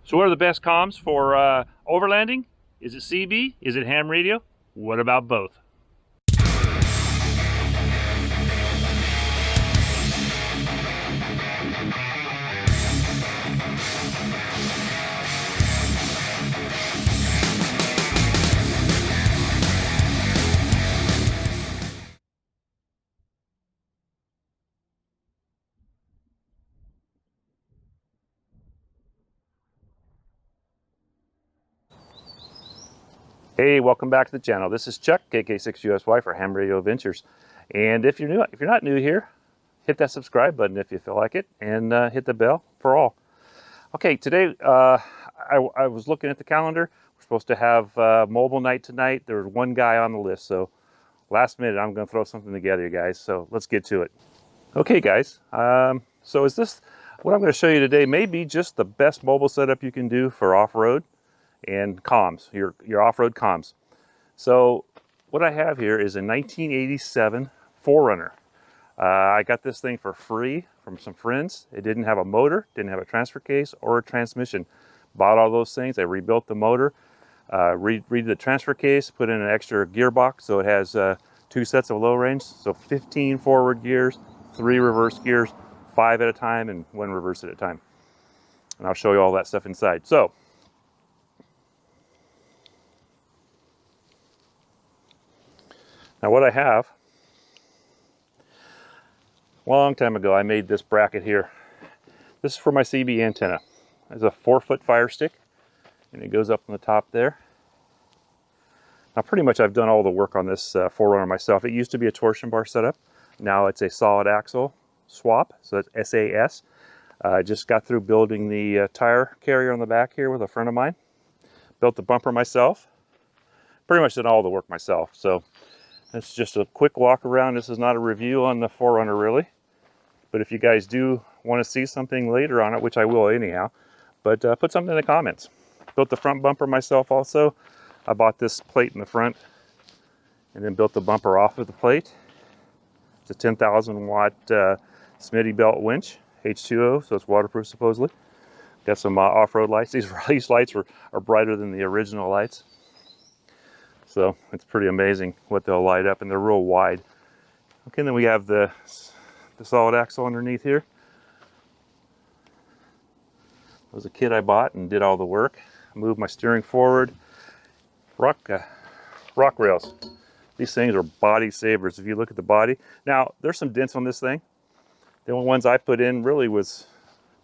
So what are the best comms for overlanding? Is it CB? Is it ham radio? What about both? Hey, welcome back to the channel. This is Chuck, KK6USY for Ham Radio Adventures. And if you're not new here, hit that subscribe button if you feel like it, and hit the bell for all. Okay, today I was looking at the calendar. We're supposed to have mobile night tonight. There's one guy on the list, so last minute I'm going to throw something together, you guys. So let's get to it. Okay, guys. So is this what I'm going to show you today? May be just the best mobile setup you can do for off-road and comms, your off-road comms. So what I have here is a 1987 4Runner. I got this thing for free from some friends. It didn't have a motor, didn't have a transfer case or a transmission. Bought all those things. I rebuilt the motor, redid the transfer case, put in an extra gearbox so it has 2 sets of low range, so 15 forward gears, 3 reverse gears, 5 at a time and 1 reverse at a time. And I'll show you all that stuff inside. So now what I have, a long time ago I made this bracket here. This is for my CB antenna. It's a 4-foot fire stick and it goes up on the top there. Now pretty much I've done all the work on this 4Runner myself. It used to be a torsion bar setup. Now it's a solid axle swap, so it's SAS. I just got through building the tire carrier on the back here with a friend of mine. Built the bumper myself. Pretty much did all the work myself. So it's just a quick walk around. This is not a review on the 4Runner really, but if you guys do want to see something later on it, which I will anyhow, but put something in the comments. Built the front bumper myself also. I bought this plate in the front and then built the bumper off of the plate. It's a 10,000 watt Smitty belt winch, H2O, so it's waterproof supposedly. Got some off-road lights. These lights are brighter than the original lights. So it's pretty amazing what they'll light up, and they're real wide. Okay, and then we have the solid axle underneath here. It was a kit I bought and did all the work. Moved my steering forward. Rock rails. These things are body savers. If you look at the body, now there's some dents on this thing. The only ones I put in really was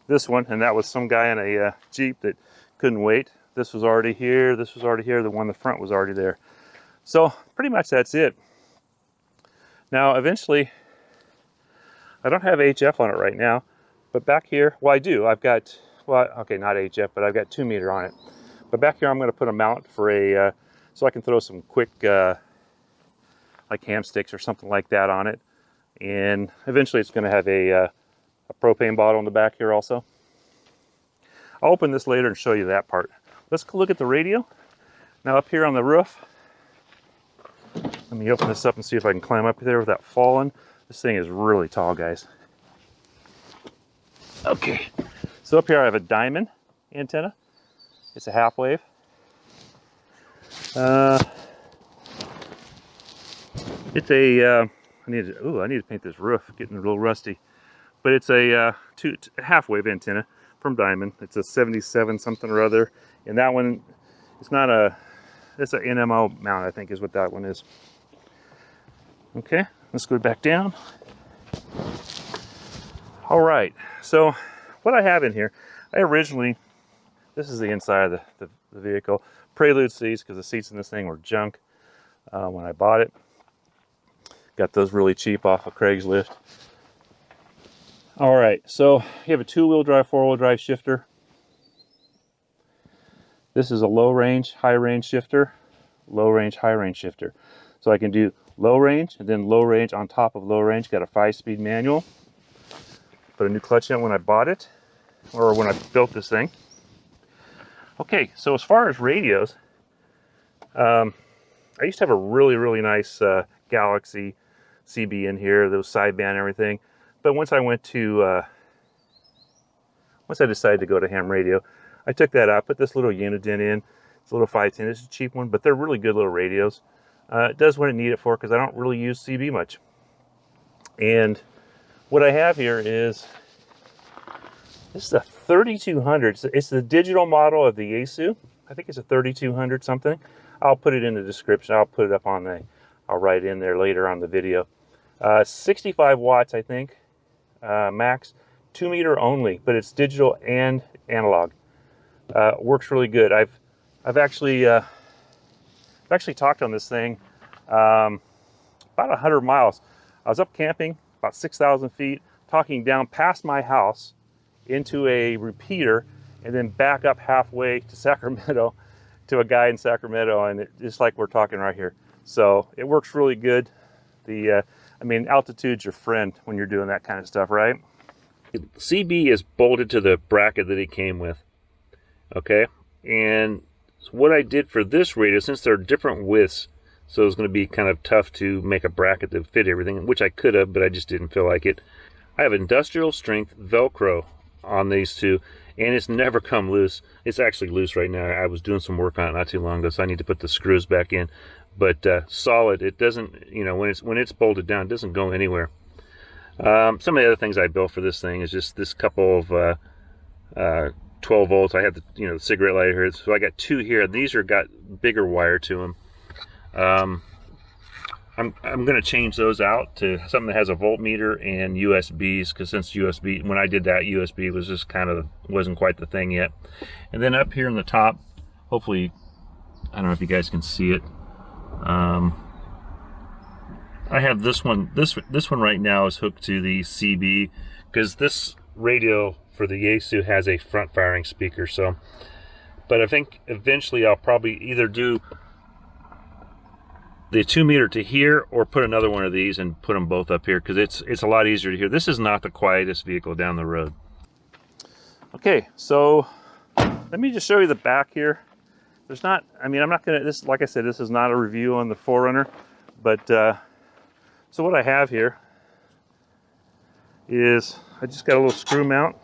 this one, and that was some guy in a Jeep that couldn't wait. This was already here. This was already here. The one in the front was already there. So pretty much that's it. Now eventually, I don't have HF on it right now, but back here, well I do. I've got, well okay, not HF, but I've got 2 meter on it. But back here I'm going to put a mount for a, so I can throw some quick like ham sticks or something like that on it. And eventually it's going to have a propane bottle in the back here also. I'll open this later and show you that part. Let's look at the radio. Now up here on the roof, let me open this up and see if I can climb up there without falling. This thing is really tall, guys. Okay, so up here I have a diamond antenna. It's a half wave. It's a, I need to paint this roof, getting a little rusty. But it's a half wave antenna from Diamond. It's a 77 something or other. And that one, it's not a, it's an NMO mount, I think is what that one is. Okay, let's go back down. All right, so what I have in here, I originally, this is the inside of the vehicle. Prelude seats, because the seats in this thing were junk when I bought it. Got those really cheap off of Craigslist. All right, so you have a 2-wheel drive, 4-wheel drive shifter. This is a low range, high range shifter, low range, high range shifter. So I can do low range and then low range on top of low range. Got a 5-speed manual. Put a new clutch in when I bought it, or when I built this thing. Okay, so as far as radios, I used to have a really nice Galaxy CB in here, those sideband and everything. But once I decided to go to ham radio, I took that out, put this little Uniden in. It's a little 510. It's a cheap one, but they're really good little radios. It does what I need it for because I don't really use CB much. And what I have here is, this is a 3200. It's the digital model of the Yaesu. I think it's a 3200 something. I'll put it in the description. I'll put it up on I'll write in there later on the video. 65 watts, I think, max. 2 meter only, but it's digital and analog. Works really good. I've actually talked on this thing about 100 miles. I was up camping about 6,000 feet, talking down past my house into a repeater, and then back up halfway to Sacramento to a guy in Sacramento, and it's like we're talking right here. So it works really good. I mean, altitude's your friend when you're doing that kind of stuff, right? CB is bolted to the bracket that it came with, okay? And what I did for this radio, since they're different widths, so it's going to be kind of tough to make a bracket that fit everything, which I could have, but I just didn't feel like it. I have industrial strength Velcro on these two, and it's never come loose. It's actually loose right now. I was doing some work on it not too long ago, so I need to put the screws back in. But solid. It doesn't, you know, when it's bolted down, it doesn't go anywhere. Some of the other things I built for this thing is just this couple of 12 volts. I have the, you know, the cigarette lighter here, so I got two here. These are got bigger wire to them. I'm going to change those out to something that has a voltmeter and USBs, because since USB, when I did that, USB was just kind of, wasn't quite the thing yet. And then up here in the top, hopefully, I don't know if you guys can see it. I have this one. This one right now is hooked to the CB, because this radio for the Yaesu has a front firing speaker. So, but I think eventually I'll probably either do the 2 meter to here, or put another one of these and put them both up here, because it's a lot easier to hear. This is not the quietest vehicle down the road. Okay, so let me just show you the back here. There's not, I mean, I'm not gonna, this, like I said, this is not a review on the 4Runner, but so what I have here is I just got a little screw mount.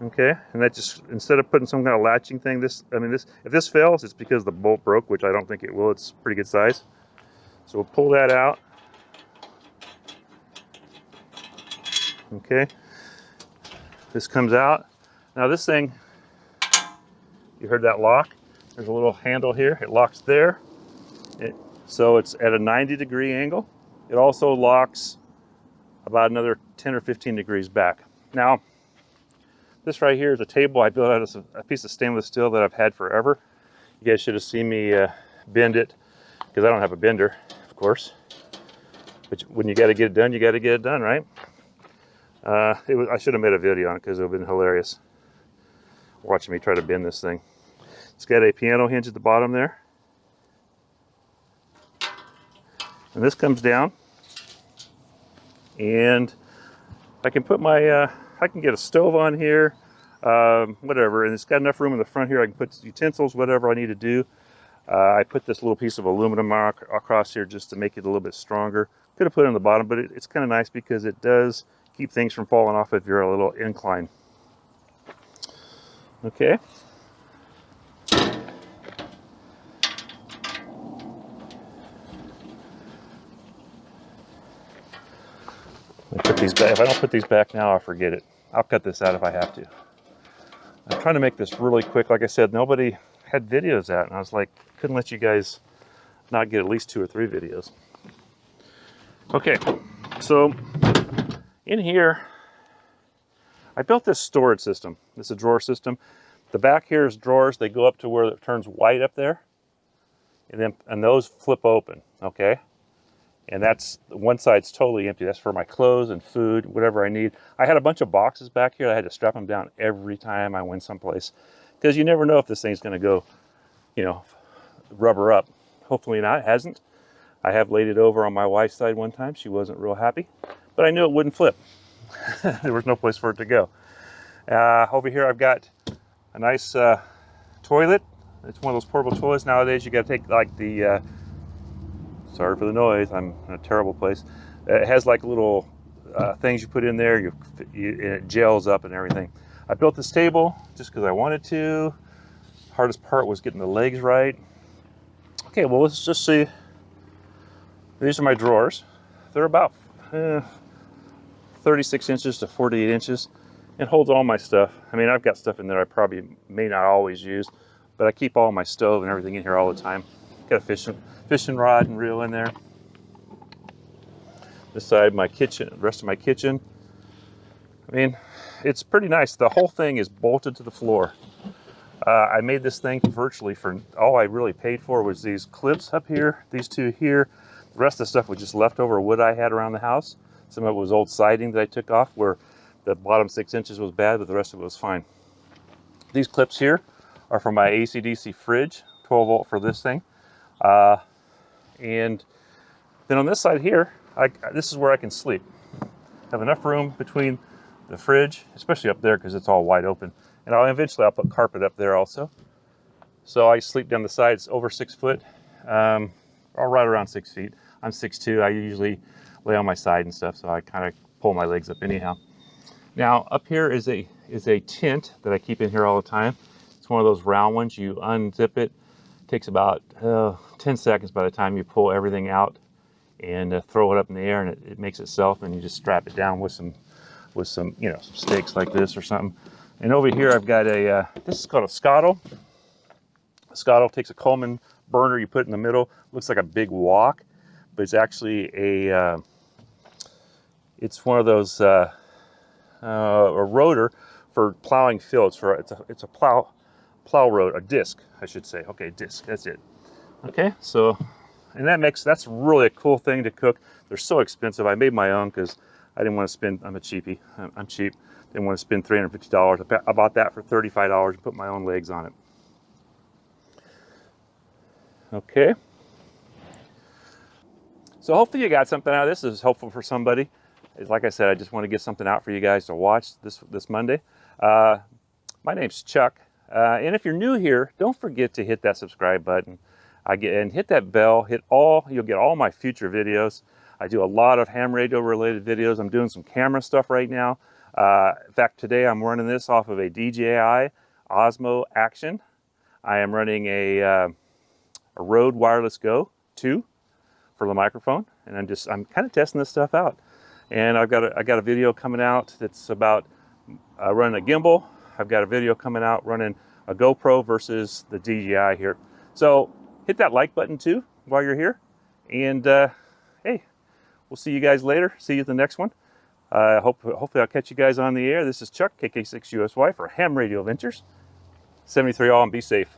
Okay, and that just, instead of putting some kind of latching thing, this, I mean, this, if this fails, it's because the bolt broke, which I don't think it will. It's pretty good size. So we'll pull that out. Okay, this comes out. Now this thing, you heard that lock? There's a little handle here. It locks there. So it's at a 90-degree angle. It also locks about another 10 or 15 degrees back. Now, this right here is a table I built out of a piece of stainless steel that I've had forever. You guys should have seen me bend it, because I don't have a bender, of course. But when you got to get it done, you got to get it done, right? I should have made a video on it, because it would have been hilarious watching me try to bend this thing. It's got a piano hinge at the bottom there. And this comes down. And I can put my, I can get a stove on here, whatever, and it's got enough room in the front here. I can put utensils, whatever I need to do. I put this little piece of aluminum across here just to make it a little bit stronger. Could have put it on the bottom, but it's kind of nice because it does keep things from falling off if you're a little incline. Okay. Put these back. If I don't put these back now, I'll forget it. I'll cut this out if I have to. I'm trying to make this really quick. Like I said, nobody had videos out, and I was like, couldn't let you guys not get at least 2 or 3 videos. Okay, so in here, I built this storage system. This is a drawer system. The back here is drawers. They go up to where it turns white up there, and those flip open. Okay. And that's, one side's totally empty. That's for my clothes and food, whatever I need. I had a bunch of boxes back here. I had to strap them down every time I went someplace, because you never know if this thing's going to go, you know, rubber up. Hopefully not. It hasn't. I have laid it over on my wife's side one time. She wasn't real happy, but I knew it wouldn't flip. There was no place for it to go. Over here I've got a nice toilet. It's one of those portable toilets. Nowadays you got to take like the sorry for the noise, I'm in a terrible place. It has like little things you put in there, and it gels up and everything. I built this table just because I wanted to. Hardest part was getting the legs right. Okay, well, let's just see. These are my drawers. They're about 36 inches to 48 inches. It holds all my stuff. I mean, I've got stuff in there I probably may not always use, but I keep all my stove and everything in here all the time. Got a fishing rod and reel in there. This side, my kitchen, the rest of my kitchen. I mean, it's pretty nice. The whole thing is bolted to the floor. I made this thing virtually for, all I really paid for was these clips up here, these two here. The rest of the stuff was just leftover wood I had around the house. Some of it was old siding that I took off where the bottom 6 inches was bad, but the rest of it was fine. These clips here are for my AC/DC fridge, 12 volt for this thing. And then on this side here, this is where I can sleep. Have enough room between the fridge, especially up there because it's all wide open. And eventually I'll put carpet up there also. So I sleep down the side. It's over 6 foot, or right around 6 feet. I'm 6'2". I usually lay on my side and stuff, so I kind of pull my legs up anyhow. Now up here is a tent that I keep in here all the time. It's one of those round ones. You unzip it. It takes about 10 seconds by the time you pull everything out and throw it up in the air, and it makes itself, and you just strap it down with some some stakes like this or something. And over here I've got this is called a scuttle. A scuttle takes a Coleman burner, you put it in the middle. Looks like a big wok, but it's actually it's one of those a rotor for plowing fields. It's a plow road, a disc, I should say. Okay, disc, that's it. Okay, so, and that's really a cool thing to cook. They're so expensive. I made my own because I didn't want to spend, I'm a cheapie, I'm cheap. Didn't want to spend $350. I bought that for $35 and put my own legs on it. Okay. So hopefully you got something out of this. This is helpful for somebody. Like I said, I just want to get something out for you guys to watch this Monday. My name's Chuck. And if you're new here, don't forget to hit that subscribe button. And hit that bell. You'll get all my future videos. I do a lot of ham radio related videos. I'm doing some camera stuff right now. In fact, today I'm running this off of a DJI Osmo Action. I am running a Rode Wireless Go 2 for the microphone, and I'm kind of testing this stuff out. And I got a video coming out that's about running a gimbal. I've got a video coming out running a GoPro versus the DJI here. So hit that like button too while you're here. And hey, we'll see you guys later. See you at the next one. Hopefully I'll catch you guys on the air. This is Chuck, KK6USY for Ham Radio Ventures. 73 all, and be safe.